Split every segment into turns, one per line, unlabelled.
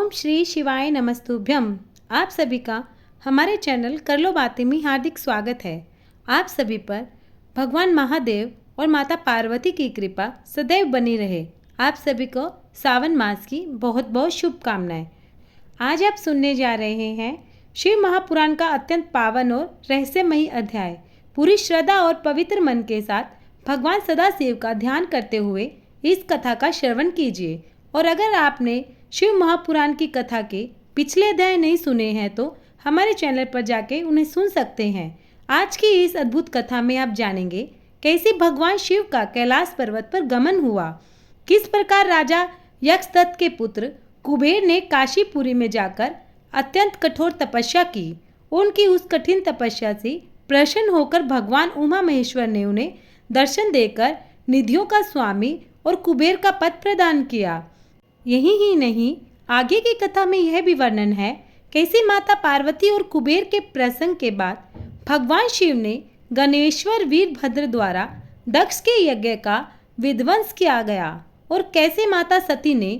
ओम श्री शिवाय नमस्तुभ्यम। आप सभी का हमारे चैनल कर लो बातें में हार्दिक स्वागत है। आप सभी पर भगवान महादेव और माता पार्वती की कृपा सदैव बनी रहे। आप सभी को सावन मास की बहुत बहुत शुभकामनाएं। आज आप सुनने जा रहे हैं शिव महापुराण का अत्यंत पावन और रहस्यमयी अध्याय। पूरी श्रद्धा और पवित्र मन के साथ भगवान सदाशिव का ध्यान करते हुए इस कथा का श्रवण कीजिए। और अगर आपने शिव महापुराण की कथा के पिछले अध्याय नहीं सुने हैं तो हमारे चैनल पर जाके उन्हें सुन सकते हैं। आज की इस अद्भुत कथा में आप जानेंगे कैसे भगवान शिव का कैलाश पर्वत पर गमन हुआ, किस प्रकार राजा यक्षदत्त के पुत्र कुबेर ने काशीपुरी में जाकर अत्यंत कठोर तपस्या की। उनकी उस कठिन तपस्या से प्रसन्न होकर भगवान उमा महेश्वर ने उन्हें दर्शन देकर निधियों का स्वामी और कुबेर का पद प्रदान किया। यही ही नहीं, आगे की कथा में यह भी वर्णन है कैसे माता पार्वती और कुबेर के प्रसंग के बाद भगवान शिव ने गणेश्वर वीरभद्र द्वारा दक्ष के यज्ञ का विध्वंस किया गया और कैसे माता सती ने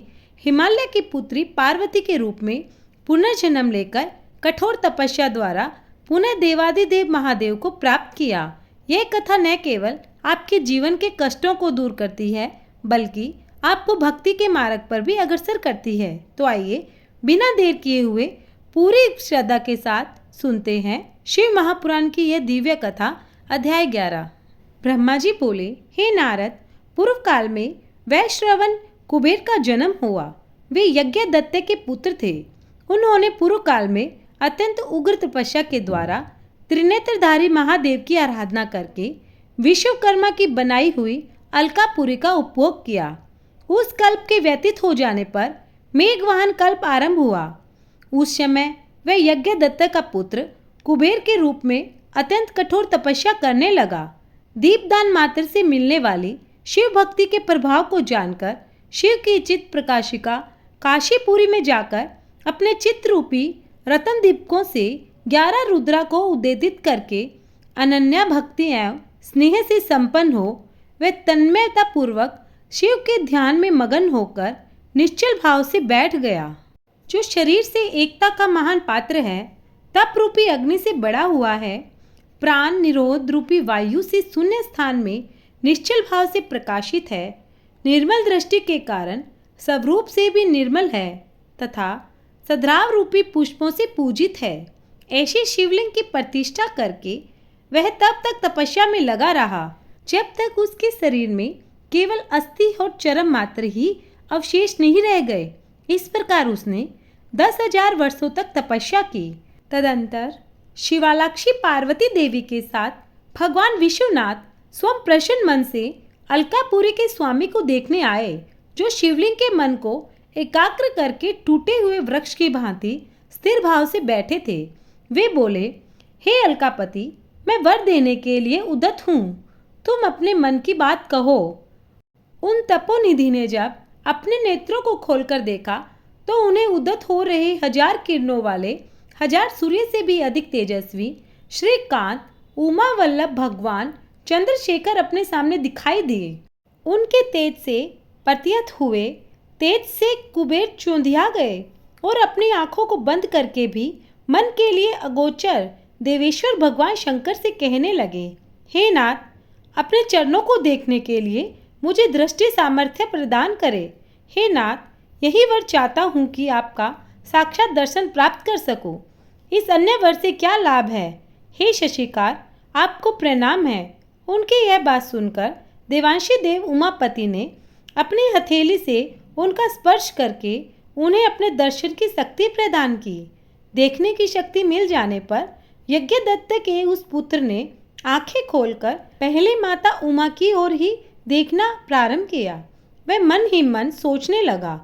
हिमालय की पुत्री पार्वती के रूप में पुनर्जन्म लेकर कठोर तपस्या द्वारा पुनः देवादिदेव महादेव को प्राप्त किया। यह कथा न केवल आपके जीवन के कष्टों को दूर करती है बल्कि आपको भक्ति के मार्ग पर भी अग्रसर करती है। तो आइए बिना देर किए हुए पूरी श्रद्धा के साथ सुनते हैं शिव महापुराण की यह दिव्य कथा। अध्याय 11। ब्रह्मा जी बोले, हे नारद, पूर्व काल में वैश्रवण कुबेर का जन्म हुआ। वे यज्ञ दत्त के पुत्र थे। उन्होंने पूर्व काल में अत्यंत उग्र तपस्या के द्वारा त्रिनेत्रधारी महादेव की आराधना करके विश्वकर्मा की बनाई हुई अलकापुरी का उपभोग किया। उस कल्प के व्यतीत हो जाने पर मेघवाहन कल्प आरंभ हुआ। उस समय वह यज्ञ दत्त का पुत्र कुबेर के रूप में अत्यंत कठोर तपस्या करने लगा। दीपदान मात्र से मिलने वाली शिव भक्ति के प्रभाव को जानकर शिव की चित्त प्रकाशिका काशीपुरी में जाकर अपने चित्त रूपी रतन दीपकों से 11 रुद्रा को उद्देदित करके अनन्या भक्ति एवं स्नेह से संपन्न हो वह तन्मयता पूर्वक शिव के ध्यान में मगन होकर निश्चल भाव से बैठ गया। जो शरीर से एकता का महान पात्र है, तप रूपी अग्नि से बड़ा हुआ है, प्राण निरोध रूपी वायु से शून्य स्थान में निश्चल भाव से प्रकाशित है, निर्मल दृष्टि के कारण स्वरूप से भी निर्मल है तथा सद्राव रूपी पुष्पों से पूजित है। ऐसे शिवलिंग की प्रतिष्ठा करके वह तब तक तपस्या में लगा रहा जब तक उसके शरीर में केवल अस्थि और चर्म मात्र ही अवशेष नहीं रह गए। इस प्रकार उसने 10,000 वर्षों तक तपस्या की। तदंतर शिवालाक्षी पार्वती देवी के साथ भगवान विश्वनाथ स्वयं प्रसन्न मन से अलकापुरी के स्वामी को देखने आए, जो शिवलिंग के मन को एकाग्र करके टूटे हुए वृक्ष की भांति स्थिर भाव से बैठे थे। वे बोले, हे अलकापति, मैं वर देने के लिए उद्यत हूँ, तुम अपने मन की बात कहो। उन तपोनिधि ने जब अपने नेत्रों को खोलकर देखा तो उन्हें उद्यत हो रहे 1000 किरणों वाले 1000 सूर्य से भी अधिक तेजस्वी श्रीकांत उमा वल्लभ भगवान चंद्रशेखर अपने सामने दिखाई दिए। उनके तेज से प्रतीत हुए तेज से कुबेर चौंधिया गए और अपनी आंखों को बंद करके भी मन के लिए अगोचर देवेश्वर भगवान शंकर से कहने लगे, हे नाथ, अपने चरणों को देखने के लिए मुझे दृष्टि सामर्थ्य प्रदान करे। हे नाथ, यही वर चाहता हूँ कि आपका साक्षात दर्शन प्राप्त कर सकूँ। इस अन्य वर से क्या लाभ है? हे शशिकार, आपको प्रणाम है। उनकी यह बात सुनकर देवांशी देव उमापति ने अपनी हथेली से उनका स्पर्श करके उन्हें अपने दर्शन की शक्ति प्रदान की। देखने की शक्ति मिल जाने पर यज्ञदत्त के उस पुत्र ने आंखें खोलकर पहले माता उमा की ओर ही देखना प्रारंभ किया। वह मन ही मन सोचने लगा,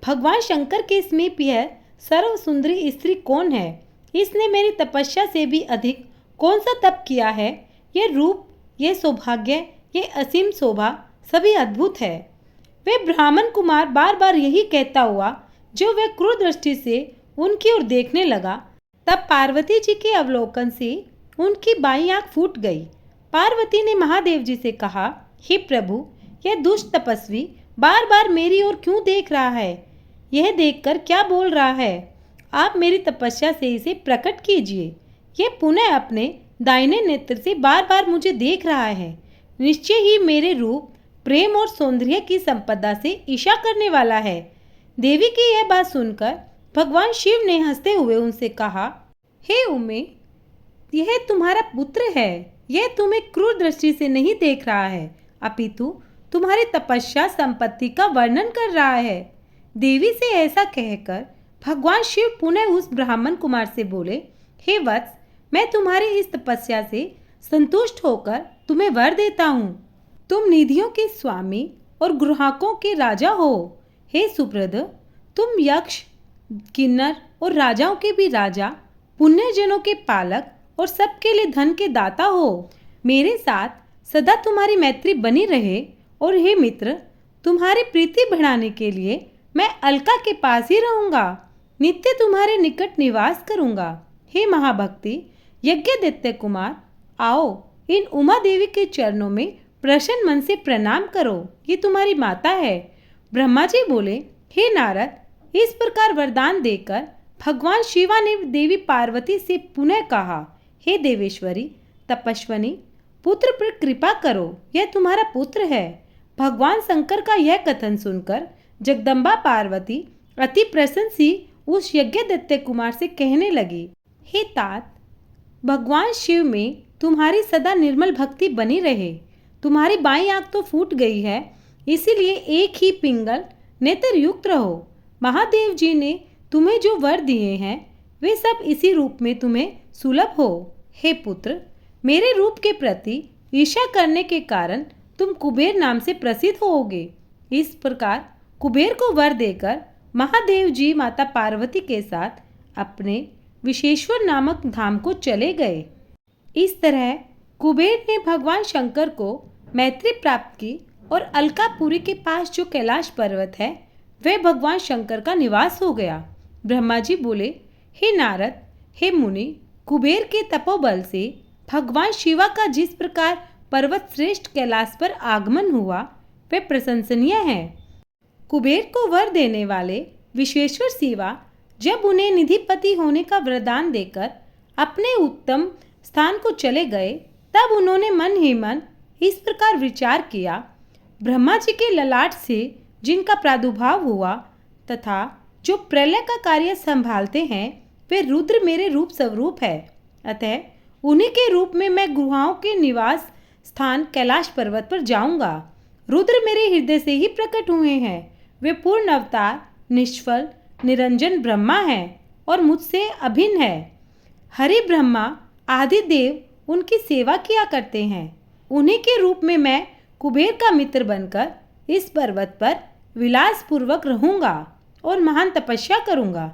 भगवान शंकर के समीप यह सर्व सुंदरी स्त्री कौन है? इसने मेरी तपस्या से भी अधिक कौन सा तप किया है? यह रूप, यह सौभाग्य, यह असीम शोभा सभी अद्भुत है। वह ब्राह्मण कुमार बार बार यही कहता हुआ जो वह क्रूर दृष्टि से उनकी ओर देखने लगा, तब पार्वती जी के अवलोकन से उनकी बाईं आंख फूट गई। पार्वती ने महादेव जी से कहा, हे प्रभु, यह दुष्ट तपस्वी बार बार मेरी ओर क्यों देख रहा है? यह देखकर क्या बोल रहा है? आप मेरी तपस्या से इसे प्रकट कीजिए। यह पुनः अपने दाहिने नेत्र से बार बार मुझे देख रहा है। निश्चय ही मेरे रूप, प्रेम और सौंदर्य की संपदा से ईर्ष्या करने वाला है। देवी की यह बात सुनकर भगवान शिव ने हंसते हुए उनसे कहा, हे उमे, यह तुम्हारा पुत्र है। यह तुम्हें क्रूर दृष्टि से नहीं देख रहा है, अपितु तुम्हारी तपस्या संपत्ति का वर्णन कर रहा है। देवी से ऐसा कहकर भगवान शिव पुनः उस ब्राह्मण कुमार से बोले, हे वत्स, मैं तुम्हारी इस तपस्या से संतुष्ट होकर तुम्हें वर देता हूँ। तुम निधियों के स्वामी और ग्राहकों के राजा हो। हे सुप्रद, तुम यक्ष, किन्नर और राजाओं के भी राजा, पुण्यजनों के पालक और सबके लिए धन के दाता हो। मेरे साथ सदा तुम्हारी मैत्री बनी रहे। और हे मित्र, तुम्हारी प्रीति बढ़ाने के लिए मैं अलका के पास ही रहूंगा, नित्य तुम्हारे निकट निवास करूंगा। हे महाभक्ति यज्ञदत्त कुमार, आओ इन उमा देवी के चरणों में प्रसन्न मन से प्रणाम करो। ये तुम्हारी माता है। ब्रह्मा जी बोले, हे नारद, इस प्रकार वरदान देकर भगवान शिवा ने देवी पार्वती से पुनः कहा, हे देवेश्वरी तपस्विनी, पुत्र पर कृपा करो, यह तुम्हारा पुत्र है। भगवान शंकर का यह कथन सुनकर जगदम्बा पार्वती अति प्रसन्न सी उस यज्ञदत्त कुमार से कहने लगी, हे तात, भगवान शिव में तुम्हारी सदा निर्मल भक्ति बनी रहे। तुम्हारी बाईं आंख तो फूट गई है, इसीलिए एक ही पिंगल नेत्र युक्त रहो। महादेव जी ने तुम्हें जो वर दिए हैं वे सब इसी रूप में तुम्हें सुलभ हो। हे पुत्र, मेरे रूप के प्रति ईर्ष्या करने के कारण तुम कुबेर नाम से प्रसिद्ध होोगे। इस प्रकार कुबेर को वर देकर महादेव जी माता पार्वती के साथ अपने विशेश्वर नामक धाम को चले गए। इस तरह कुबेर ने भगवान शंकर को मैत्री प्राप्त की और अलकापुरी के पास जो कैलाश पर्वत है वह भगवान शंकर का निवास हो गया। ब्रह्मा जी बोले, हे नारद, हे मुनि, कुबेर के तपोबल से भगवान शिवा का जिस प्रकार पर्वत श्रेष्ठ कैलाश पर आगमन हुआ वह प्रशंसनीय है। कुबेर को वर देने वाले विश्वेश्वर शिवा जब उन्हें निधिपति होने का वरदान देकर अपने उत्तम स्थान को चले गए, तब उन्होंने मन ही मन इस प्रकार विचार किया, ब्रह्मा जी के ललाट से जिनका प्रादुर्भाव हुआ तथा जो प्रलय का कार्य संभालते हैं वे रुद्र मेरे रूप स्वरूप है। अतः उन्हीं के रूप में मैं गुहाओं के निवास स्थान कैलाश पर्वत पर जाऊंगा। रुद्र मेरे हृदय से ही प्रकट हुए हैं। वे पूर्ण अवतार, निष्फल, निरंजन ब्रह्मा हैं और मुझसे अभिन्न है। हरि ब्रह्मा आदि देव उनकी सेवा किया करते हैं। उन्हीं के रूप में मैं कुबेर का मित्र बनकर इस पर्वत पर विलास पूर्वक रहूंगा और महान तपस्या करूंगा।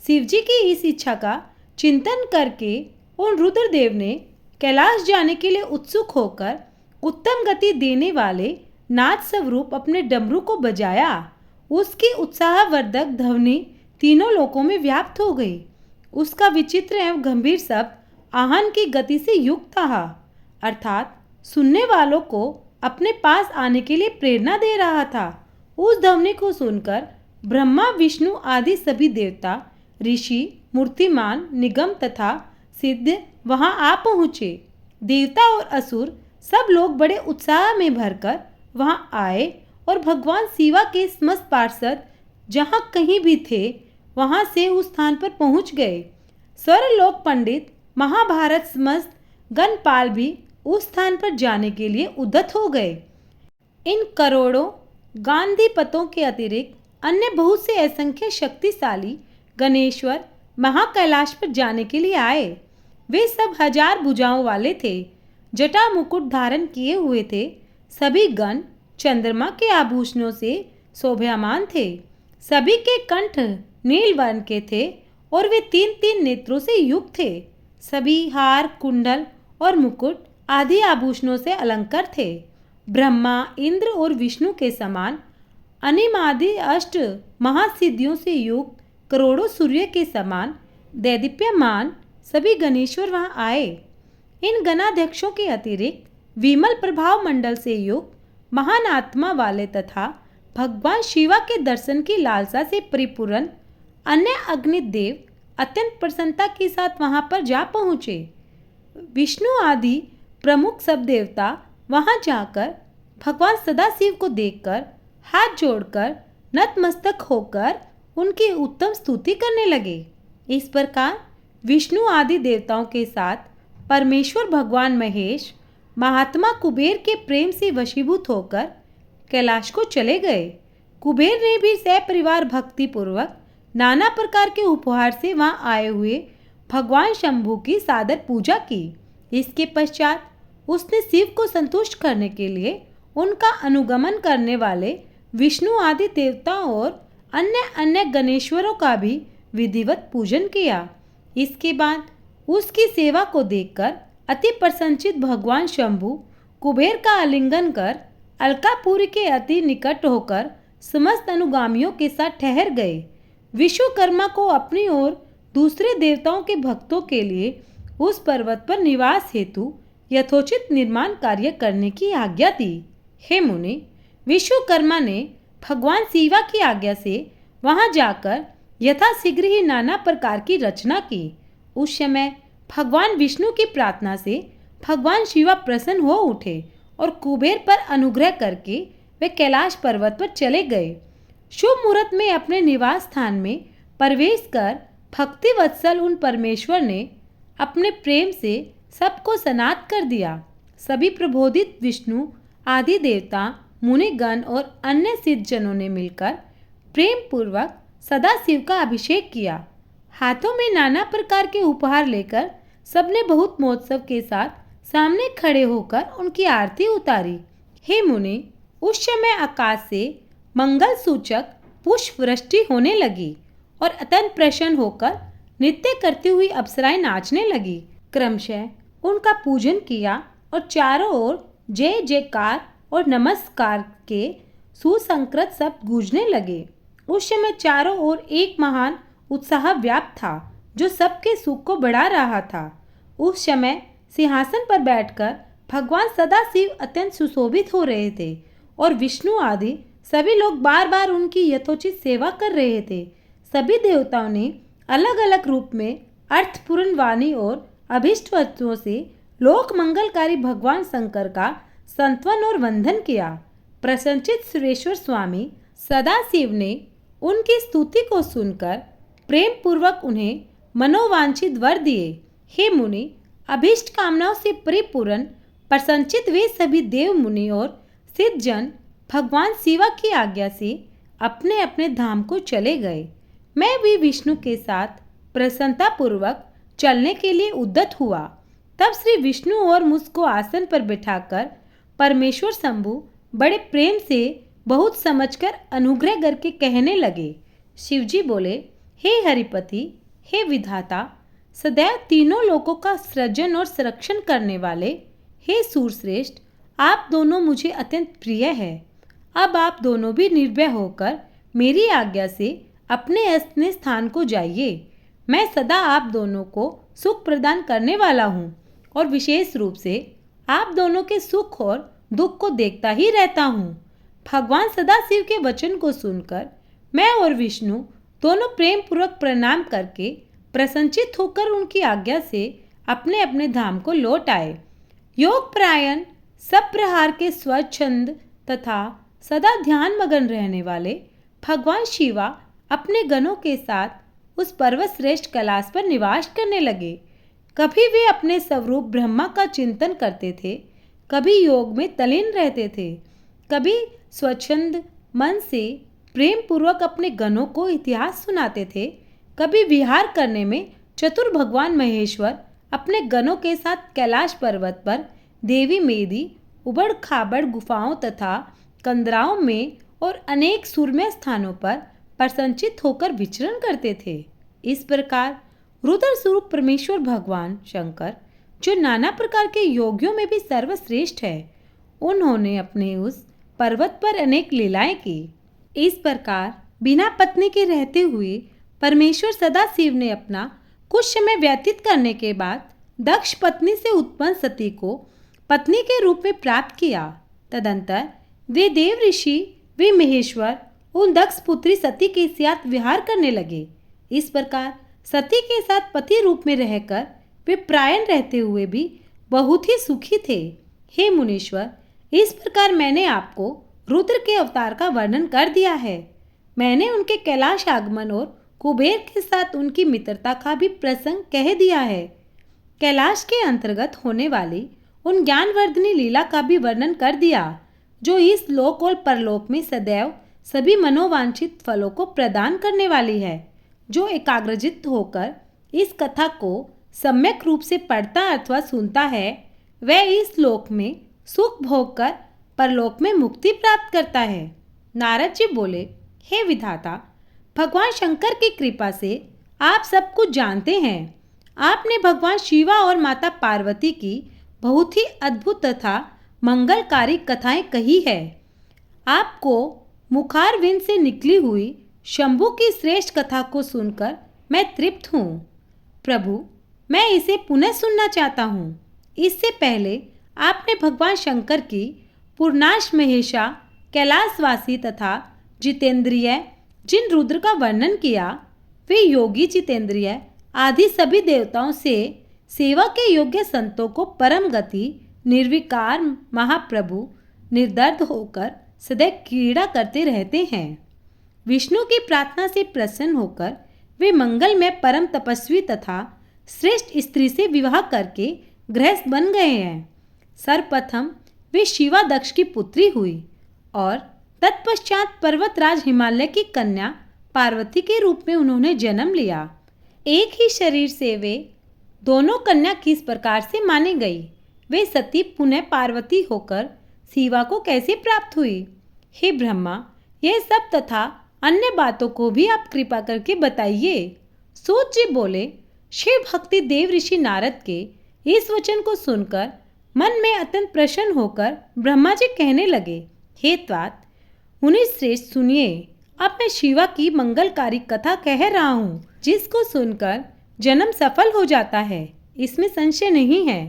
शिवजी की इस इच्छा का चिंतन करके उन रुद्रदेव ने कैलाश जाने के लिए उत्सुक होकर उत्तम गति देने वाले नाद स्वरूप अपने डमरू को बजाया। उसकी उत्साहवर्धक ध्वनि तीनों लोकों में व्याप्त हो गई। उसका विचित्र एवं गंभीर शब्द आहन की गति से युक्त था, अर्थात सुनने वालों को अपने पास आने के लिए प्रेरणा दे रहा था। उस ध्वनि को सुनकर ब्रह्मा, विष्णु आदि सभी देवता, ऋषि, मूर्तिमान, निगम तथा सिद्ध वहां आ पहुँचे। देवता और असुर सब लोग बड़े उत्साह में भरकर वहां आए और भगवान शिवा के समस्त पार्षद जहां कहीं भी थे वहां से उस स्थान पर पहुंच गए। स्वर्लोक पंडित, महाभारत समस्त गणपाल भी उस स्थान पर जाने के लिए उद्यत हो गए। इन करोड़ों गांधीपतों के अतिरिक्त अन्य बहुत से असंख्य शक्तिशाली गणेश्वर महाकैलाश पर जाने के लिए आए। वे सब 1000 भुजाओं वाले थे, जटा मुकुट धारण किए हुए थे। सभी गण चंद्रमा के आभूषणों से शोभायमान थे। सभी के कंठ नील वर्ण के थे और वे 3-3 नेत्रों से युक्त थे। सभी हार, कुंडल और मुकुट आदि आभूषणों से अलंकृत थे। ब्रह्मा, इंद्र और विष्णु के समान अनिमादि अष्ट महासिद्धियों से युक्त करोड़ों सूर्य के समान दैदीप्यमान सभी गणेश्वर वहां आए। इन गणाध्यक्षों के अतिरिक्त विमल प्रभाव मंडल से युक्त महान आत्मा वाले तथा भगवान शिवा के दर्शन की लालसा से परिपूर्ण अन्य अग्निदेव अत्यंत प्रसन्नता के साथ वहां पर जा पहुँचे। विष्णु आदि प्रमुख सब देवता वहां जाकर भगवान सदाशिव को देखकर हाथ जोड़कर नतमस्तक होकर उनकी उत्तम स्तुति करने लगे। इस प्रकार विष्णु आदि देवताओं के साथ परमेश्वर भगवान महेश महात्मा कुबेर के प्रेम से वशीभूत होकर कैलाश को चले गए। कुबेर ने भी सपरिवार भक्ति पूर्वक नाना प्रकार के उपहार से वहां आए हुए भगवान शंभु की सादर पूजा की। इसके पश्चात उसने शिव को संतुष्ट करने के लिए उनका अनुगमन करने वाले विष्णु आदि देवताओं और अन्य गणेश्वरों का भी विधिवत पूजन किया। इसके बाद उसकी सेवा को देखकर अति प्रसन्नचित भगवान शंभु कुबेर का आलिंगन कर अलकापुरी के अति निकट होकर समस्त अनुगामियों के साथ ठहर गए। विश्वकर्मा को अपनी ओर दूसरे देवताओं के भक्तों के लिए उस पर्वत पर निवास हेतु यथोचित निर्माण कार्य करने की आज्ञा दी। हे मुनि, विश्वकर्मा ने भगवान शिवा की आज्ञा से वहां जाकर यथाशीघ्र ही नाना प्रकार की रचना की। उस समय भगवान विष्णु की प्रार्थना से भगवान शिवा प्रसन्न हो उठे और कुबेर पर अनुग्रह करके वे कैलाश पर्वत पर चले गए। शुभ मुहूर्त में अपने निवास स्थान में प्रवेश कर भक्ति वत्सल उन परमेश्वर ने अपने प्रेम से सबको सनात कर दिया। सभी प्रबोधित विष्णु आदि देवता मुनिगण और अन्य सिद्धजनों ने मिलकर प्रेम पूर्वक सदाशिव का अभिषेक किया। हाथों में नाना प्रकार के उपहार लेकर सबने बहुत महोत्सव के साथ सामने खड़े होकर उनकी आरती उतारी। हे मुनि, उस समय आकाश से मंगल सूचक पुष्प वृष्टि होने लगी और अत्यंत प्रसन्न होकर नृत्य करती हुई अप्सराएं नाचने लगी। क्रमशः उनका पूजन किया और चारों ओर जय जयकार और नमस्कार के सुसंकृत शब्द गूंजने लगे। उस समय चारों ओर एक महान उत्साह व्याप्त था जो सबके सुख को बढ़ा रहा था। उस समय सिंहासन पर बैठकर भगवान सदाशिव अत्यंत सुशोभित हो रहे थे और विष्णु आदि सभी लोग बार बार उनकी यथोचित सेवा कर रहे थे। सभी देवताओं ने अलग अलग रूप में अर्थपूर्ण वाणी और अभिष्ट वस्तुओं से लोक मंगलकारी भगवान शंकर का संतवन और वंदन किया। प्रसन्नचित सुरेश्वर स्वामी सदाशिव ने उनकी स्तुति को सुनकर प्रेम पूर्वक उन्हें मनोवांछित वर दिए। हे मुनि, अभीष्ट कामनाओं से परिपूर्ण प्रसन्नचित वे सभी देव मुनि और सिद्धजन भगवान शिवा की आज्ञा से अपने अपने धाम को चले गए। मैं भी विष्णु के साथ प्रसन्नता पूर्वक चलने के लिए उद्यत हुआ। तब श्री विष्णु और मुझको आसन पर बिठाकर परमेश्वर शंभु बड़े प्रेम से बहुत समझकर अनुग्रह करके कहने लगे। शिवजी बोले, हे हरिपति, हे विधाता, सदैव तीनों लोकों का सृजन और संरक्षण करने वाले, हे सूरश्रेष्ठ, आप दोनों मुझे अत्यंत प्रिय है। अब आप दोनों भी निर्भय होकर मेरी आज्ञा से अपने अपने स्थान को जाइए। मैं सदा आप दोनों को सुख प्रदान करने वाला हूँ और विशेष रूप से आप दोनों के सुख और दुख को देखता ही रहता हूँ। भगवान सदाशिव के वचन को सुनकर मैं और विष्णु दोनों प्रेम पूर्वक प्रणाम करके प्रसन्नचित होकर उनकी आज्ञा से अपने अपने धाम को लौट आए। योग प्रायण सब प्रहार के स्वच्छंद तथा सदा ध्यान मगन रहने वाले भगवान शिवा अपने गणों के साथ उस पर्वत श्रेष्ठ कैलाश पर निवास करने लगे। कभी वे अपने स्वरूप ब्रह्मा का चिंतन करते थे, कभी योग में तल्लीन रहते थे, कभी स्वच्छंद मन से प्रेम पूर्वक अपने गणों को इतिहास सुनाते थे, कभी विहार करने में चतुर भगवान महेश्वर अपने गणों के साथ कैलाश पर्वत पर देवी मेदी उबड़ खाबड़ गुफाओं तथा कंदराओं में और अनेक सुरम्य स्थानों पर प्रसन्नचित होकर विचरण करते थे। इस प्रकार रुद्र स्वरूप परमेश्वर भगवान शंकर, जो नाना प्रकार के योगियों में भी सर्वश्रेष्ठ है, उन्होंने अपने उस पर्वत पर अनेक लीलाएं की। इस प्रकार बिना पत्नी के रहते हुए परमेश्वर सदाशिव ने अपना कुछ समय व्यतीत करने के बाद दक्ष पत्नी से उत्पन्न सती को पत्नी के रूप में प्राप्त किया। तदंतर वे देव ऋषि वे महेश्वर उन दक्ष पुत्री सती के साथ विहार करने लगे। इस प्रकार सती के साथ पति रूप में रहकर वे प्रायण रहते हुए भी बहुत ही सुखी थे। हे मुनीश्वर, इस प्रकार मैंने आपको रुद्र के अवतार का वर्णन कर दिया है। मैंने उनके कैलाश आगमन और कुबेर के साथ उनकी मित्रता का भी प्रसंग कह दिया है। कैलाश के अंतर्गत होने वाली उन ज्ञानवर्धिनी लीला का भी वर्णन कर दिया, जो इस लोक और परलोक में सदैव सभी मनोवांछित फलों को प्रदान करने वाली है। जो एकाग्रचित्त होकर इस कथा को सम्यक रूप से पढ़ता अथवा सुनता है, वह इस लोक में सुख भोग कर परलोक में मुक्ति प्राप्त करता है। नारद जी बोले, हे विधाता, भगवान शंकर की कृपा से आप सब कुछ जानते हैं। आपने भगवान शिवा और माता पार्वती की बहुत ही अद्भुत तथा मंगलकारी कथाएं कही है। आपको मुखारविंद से निकली हुई शंभु की श्रेष्ठ कथा को सुनकर मैं तृप्त हूँ। प्रभु, मैं इसे पुनः सुनना चाहता हूँ। इससे पहले आपने भगवान शंकर की पूर्णाश महेशा, कैलाशवासी तथा जितेंद्रिय जिन रुद्र का वर्णन किया, वे योगी, जितेंद्रिय आदि सभी देवताओं से सेवा के योग्य संतों को परम गति, निर्विकार महाप्रभु निर्दर्द होकर सदैव क्रीड़ा करते रहते हैं। विष्णु की प्रार्थना से प्रसन्न होकर वे मंगल में परम तपस्वी तथा श्रेष्ठ स्त्री से विवाह करके गृहस्थ बन गए हैं। सर्वप्रथम वे शिवा दक्ष की पुत्री हुई और तत्पश्चात पर्वतराज हिमालय की कन्या पार्वती के रूप में उन्होंने जन्म लिया। एक ही शरीर से वे दोनों कन्या किस प्रकार से मानी गई, वे सती पुनः पार्वती होकर शिवा को कैसे प्राप्त हुई? हे ब्रह्मा, यह सब तथा अन्य बातों को भी आप कृपा करके बताइए। सूत जी बोले, शिव भक्ति देव ऋषि नारद के इस वचन को सुनकर मन में अत्यंत प्रसन्न होकर ब्रह्मा जी कहने लगे, हे तात, मुनि श्रेष्ठ, सुनिए, अब मैं शिवा की मंगलकारी कथा कह रहा हूँ, जिसको सुनकर जन्म सफल हो जाता है, इसमें संशय नहीं है।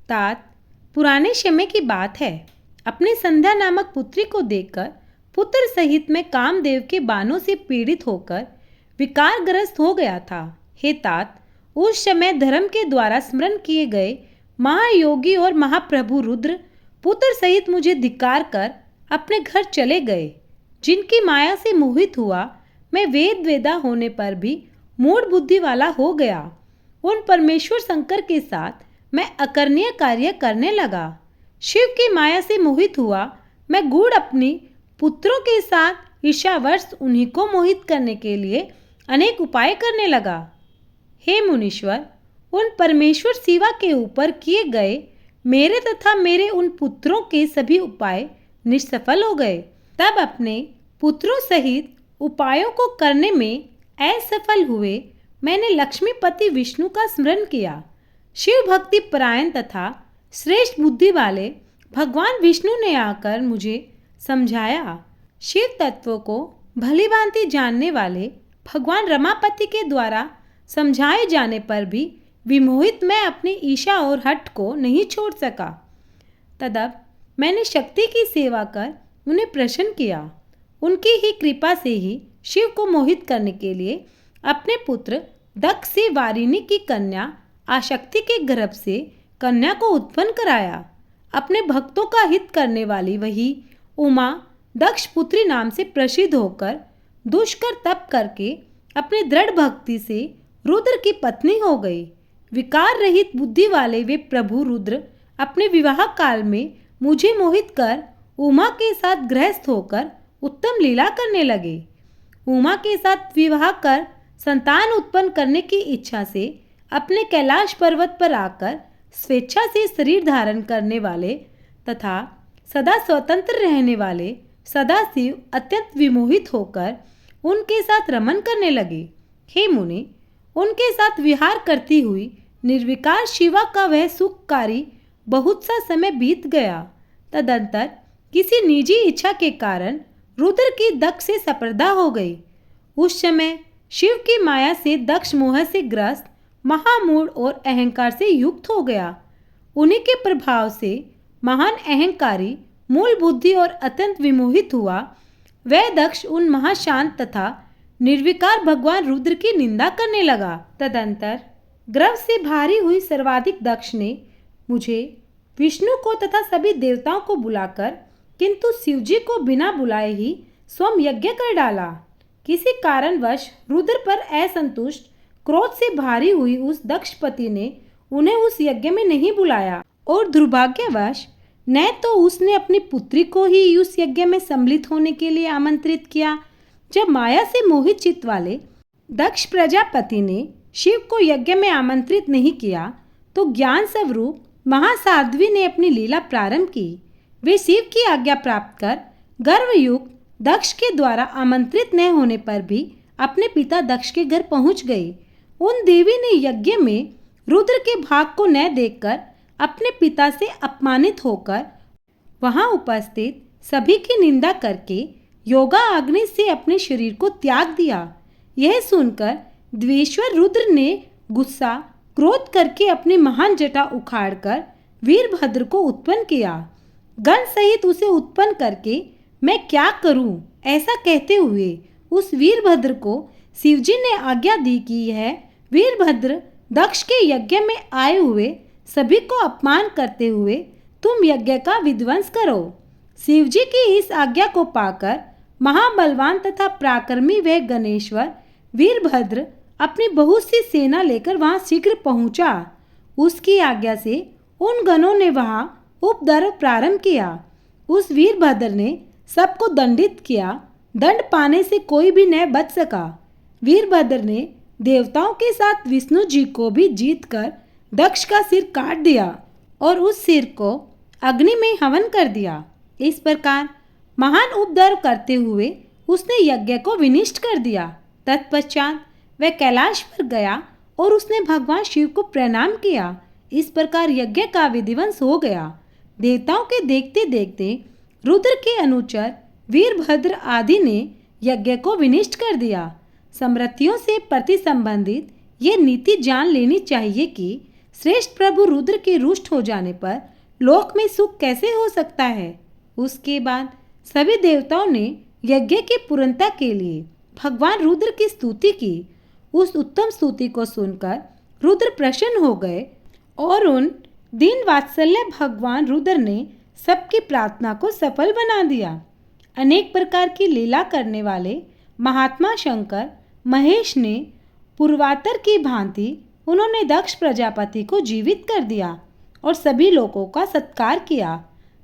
तात, पुराने समय की बात है। अपने संध्या नामक पुत्री को देखकर पुत्र सहित मैं कामदेव के बाणों से पीड़ित होकर विकारग्रस्त हो गया था। हे तात, उस समय धर्म के द्वारा स्मरण किए गए महायोगी और महाप्रभु रुद्र पुत्र सहित मुझे धिक्कार कर अपने घर चले गए। जिनकी माया से मोहित हुआ मैं वेद वेदा होने पर भी मूढ़ बुद्धि वाला हो गया। उन परमेश्वर शंकर के साथ मैं अकर्णीय कार्य करने लगा। शिव की माया से मोहित हुआ मैं गूढ़ अपनी पुत्रों के साथ ईर्ष्यावश उन्हीं को मोहित करने के लिए अनेक उपाय करने लगा। हे मुनीश्वर, उन परमेश्वर शिवा के ऊपर किए गए मेरे तथा मेरे उन पुत्रों के सभी उपाय निष्सफल हो गए। तब अपने पुत्रों सहित उपायों को करने में असफल हुए मैंने लक्ष्मीपति विष्णु का स्मरण किया। शिव भक्ति परायण तथा श्रेष्ठ बुद्धि वाले भगवान विष्णु ने आकर मुझे समझाया। शिव तत्वों को भली भांति जानने वाले भगवान रमापति के द्वारा समझाए जाने पर भी विमोहित मैं अपनी ईर्ष्या और हठ को नहीं छोड़ सका। तदब मैंने शक्ति की सेवा कर उन्हें प्रसन्न किया। उनकी ही कृपा से ही शिव को मोहित करने के लिए अपने पुत्र दक्ष से वारिणी की कन्या आशक्ति के गर्भ से कन्या को उत्पन्न कराया। अपने भक्तों का हित करने वाली वही उमा दक्ष पुत्री नाम से प्रसिद्ध होकर दुष्कर तप करके अपने दृढ़ भक्ति से रुद्र की पत्नी हो गई। विकार रहित बुद्धि वाले वे प्रभु रुद्र अपने विवाह काल में मुझे मोहित कर उमा के साथ गृहस्थ होकर उत्तम लीला करने लगे। उमा के साथ विवाह कर संतान उत्पन्न करने की इच्छा से अपने कैलाश पर्वत पर आकर स्वेच्छा से शरीर धारण करने वाले तथा सदा स्वतंत्र रहने वाले सदाशिव अत्यंत विमोहित होकर उनके साथ रमन करने लगे। हे मुनि, उनके साथ विहार करती हुई निर्विकार शिवा का वह सुखकारी बहुत सा समय बीत गया। तदंतर किसी निजी इच्छा के कारण रुद्र की दक्ष से स्पर्धा हो गई। उस समय शिव की माया से दक्ष मोह से ग्रस्त महामूढ़ और अहंकार से युक्त हो गया। उन्हीं के प्रभाव से महान अहंकारी मूल बुद्धि और अत्यंत विमोहित हुआ वह दक्ष उन महाशांत तथा निर्विकार भगवान रुद्र की निंदा करने लगा। तदंतर गर्व से भारी हुई सर्वाधिक दक्ष ने मुझे, विष्णु को तथा सभी देवताओं को बुलाकर किंतु शिवजी को बिना बुलाए ही स्वयं यज्ञ कर डाला। किसी कारणवश रुद्र पर असंतुष्ट क्रोध से भारी हुई उस दक्षपति ने उन्हें उस यज्ञ में नहीं बुलाया और दुर्भाग्यवश न तो उसने अपनी पुत्री को ही उस यज्ञ में सम्मिलित होने के लिए आमंत्रित किया। जब माया से मोहित चित्त वाले दक्ष प्रजापति ने शिव को यज्ञ में आमंत्रित नहीं किया तो ज्ञान स्वरूप महासाध्वी ने अपनी लीला प्रारंभ की। वे शिव की आज्ञा प्राप्त कर गर्वयुक्त दक्ष के द्वारा आमंत्रित न होने पर भी अपने पिता दक्ष के घर पहुंच गई। उन देवी ने यज्ञ में रुद्र के भाग को न देखकर अपने पिता से अपमानित होकर वहां उपस्थित सभी की निंदा करके योगा अग्नि से अपने शरीर को त्याग दिया। यह सुनकर द्वेश्वर रुद्र ने गुस्सा क्रोध करके अपनी महान जटा उखाड़कर वीरभद्र को उत्पन्न किया। गण सहित उसे उत्पन्न करके मैं क्या करूं, ऐसा कहते हुए उस वीरभद्र को शिवजी ने आज्ञा दी कि यह वीरभद्र दक्ष के यज्ञ में आए हुए सभी को अपमान करते हुए तुम यज्ञ का विध्वंस करो। शिवजी की इस आज्ञा को पाकर महाबलवान तथा पराक्रमी वह गणेश्वर वीरभद्र अपनी बहुत सी सेना लेकर वहां शीघ्र पहुंचा। उसकी आज्ञा से उन गणों ने वहां उपद्रव प्रारंभ किया। उस वीरभद्र ने सबको दंडित किया। दंड पाने से कोई भी न बच सका। वीरभद्र ने देवताओं के साथ विष्णु जी को भी जीतकर दक्ष का सिर काट दिया और उस सिर को अग्नि में हवन कर दिया। इस प्रकार महान उपद्रव करते हुए उसने यज्ञ को विनिष्ट कर दिया। तत्पश्चात वह कैलाश पर गया और उसने भगवान शिव को प्रणाम किया। इस प्रकार यज्ञ का विधिवंस हो गया। देवताओं के देखते देखते रुद्र के अनुचर वीरभद्र आदि ने यज्ञ को विनिष्ट कर दिया। समृद्धियों से प्रति संबंधित ये नीति जान लेनी चाहिए कि श्रेष्ठ प्रभु रुद्र के रुष्ट हो जाने पर लोक में सुख कैसे हो सकता है। उसके बाद सभी देवताओं ने यज्ञ की पूर्णता के लिए भगवान रुद्र की स्तुति की। उस उत्तम स्तुति को सुनकर रुद्र प्रसन्न हो गए और उन दीन वात्सल्य भगवान रुद्र ने सबकी प्रार्थना को सफल बना दिया। अनेक प्रकार की लीला करने वाले महात्मा शंकर महेश ने पूर्वातर की भांति उन्होंने दक्ष प्रजापति को जीवित कर दिया और सभी लोगों का सत्कार किया।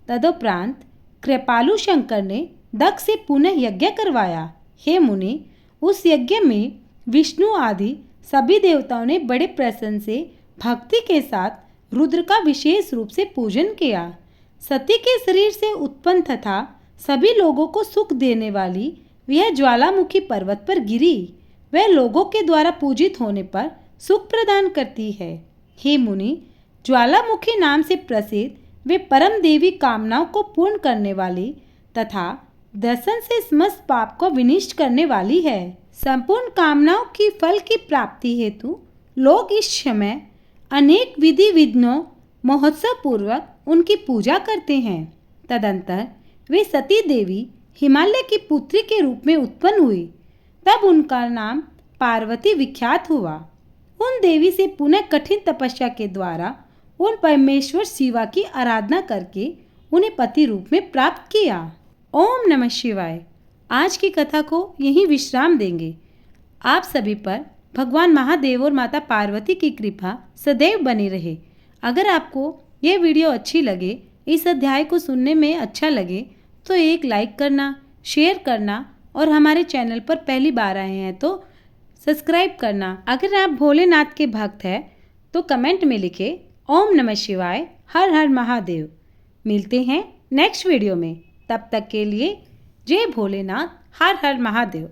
तदुपरांत कृपालु शंकर ने दक्ष से पुनः यज्ञ करवाया। हे मुनि, उस यज्ञ में विष्णु आदि सभी देवताओं ने बड़े प्रसन्न से भक्ति के साथ रुद्र का विशेष रूप से पूजन किया। सती के शरीर से उत्पन्न तथा सभी लोगों को सुख देने वाली वह ज्वालामुखी पर्वत पर गिरी। वह लोगों के द्वारा पूजित होने पर सुख प्रदान करती है। हे मुनि, ज्वालामुखी नाम से प्रसिद्ध वे परम देवी कामनाओं को पूर्ण करने वाली तथा दर्शन से समस्त पाप को विनिष्ट करने वाली है। संपूर्ण कामनाओं की फल की प्राप्ति हेतु लोग इस समय अनेक विधि विघ्नों महोत्सव पूर्वक उनकी पूजा करते हैं। तदंतर वे सती देवी हिमालय की पुत्री के रूप में उत्पन्न हुई। तब उनका नाम पार्वती विख्यात हुआ। उन देवी से पुनः कठिन तपस्या के द्वारा उन परमेश्वर शिवा की आराधना करके उन्हें पति रूप में प्राप्त किया। ओम नमः शिवाय। आज की कथा को यहीं विश्राम देंगे। आप सभी पर भगवान महादेव और माता पार्वती की कृपा सदैव बनी रहे। अगर आपको यह वीडियो अच्छी लगे, इस अध्याय को सुनने में अच्छा लगे तो एक लाइक करना, शेयर करना और हमारे चैनल पर पहली बार आए हैं तो सब्सक्राइब करना। अगर आप भोलेनाथ के भक्त हैं तो कमेंट में लिखें ओम नमः शिवाय, हर हर महादेव। मिलते हैं नेक्स्ट वीडियो में। तब तक के लिए जय भोलेनाथ, हर हर महादेव।